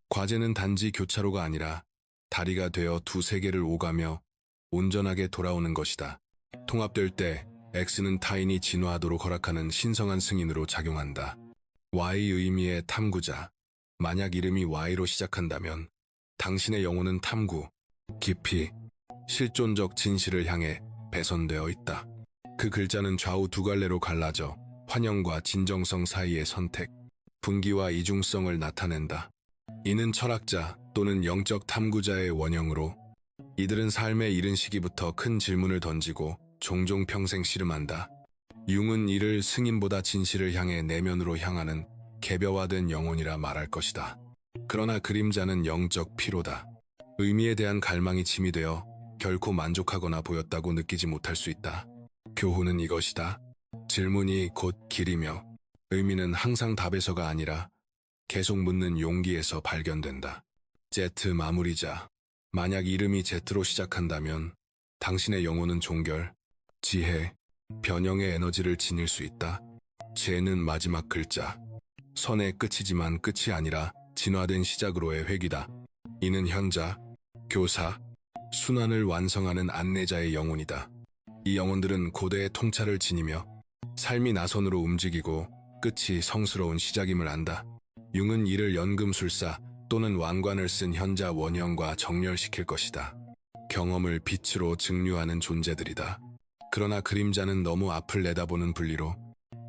과제는 단지 교차로가 아니라 다리가 되어 두 세계를 오가며 온전하게 돌아오는 것이다. 통합될 때 X는 타인이 진화하도록 허락하는 신성한 승인으로 작용한다. Y 의미의 탐구자. 만약 이름이 Y로 시작한다면 당신의 영혼은 탐구, 깊이, 실존적 진실을 향해 배선되어 있다. 그 글자는 좌우 두 갈래로 갈라져 환영과 진정성 사이의 선택, 분기와 이중성을 나타낸다. 이는 철학자 또는 영적 탐구자의 원형으로 이들은 삶의 이른 시기부터 큰 질문을 던지고 종종 평생 씨름한다. 융은 이를 승인보다 진실을 향해 내면으로 향하는 개별화된 영혼이라 말할 것이다. 그러나 그림자는 영적 피로다. 의미에 대한 갈망이 짐이 되어 결코 만족하거나 보였다고 느끼지 못할 수 있다. 교훈은 이것이다. 질문이 곧 길이며 의미는 항상 답에서가 아니라 계속 묻는 용기에서 발견된다. Z 마무리자. 만약 이름이 Z로 시작한다면 당신의 영혼은 종결, 지혜, 변형의 에너지를 지닐 수 있다. Z는 마지막 글자. 선의 끝이지만 끝이 아니라 진화된 시작으로의 회귀다. 이는 현자, 교사, 순환을 완성하는 안내자의 영혼이다. 이 영혼들은 고대의 통찰을 지니며 삶이 나선으로 움직이고 끝이 성스러운 시작임을 안다. 융은 이를 연금술사 또는 왕관을 쓴 현자 원형과 정렬시킬 것이다. 경험을 빛으로 증류하는 존재들이다. 그러나 그림자는 너무 앞을 내다보는 분리로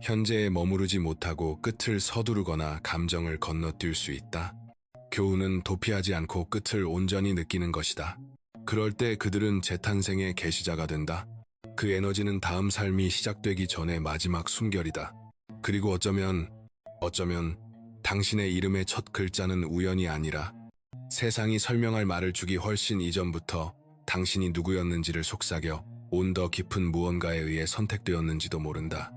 현재에 머무르지 못하고 끝을 서두르거나 감정을 건너뛸 수 있다. 교훈은 도피하지 않고 끝을 온전히 느끼는 것이다. 그럴 때 그들은 재탄생의 계시자가 된다. 그 에너지는 다음 삶이 시작되기 전의 마지막 숨결이다. 그리고 어쩌면 당신의 이름의 첫 글자는 우연이 아니라 세상이 설명할 말을 주기 훨씬 이전부터 당신이 누구였는지를 속삭여 온 더 깊은 무언가에 의해 선택되었는지도 모른다.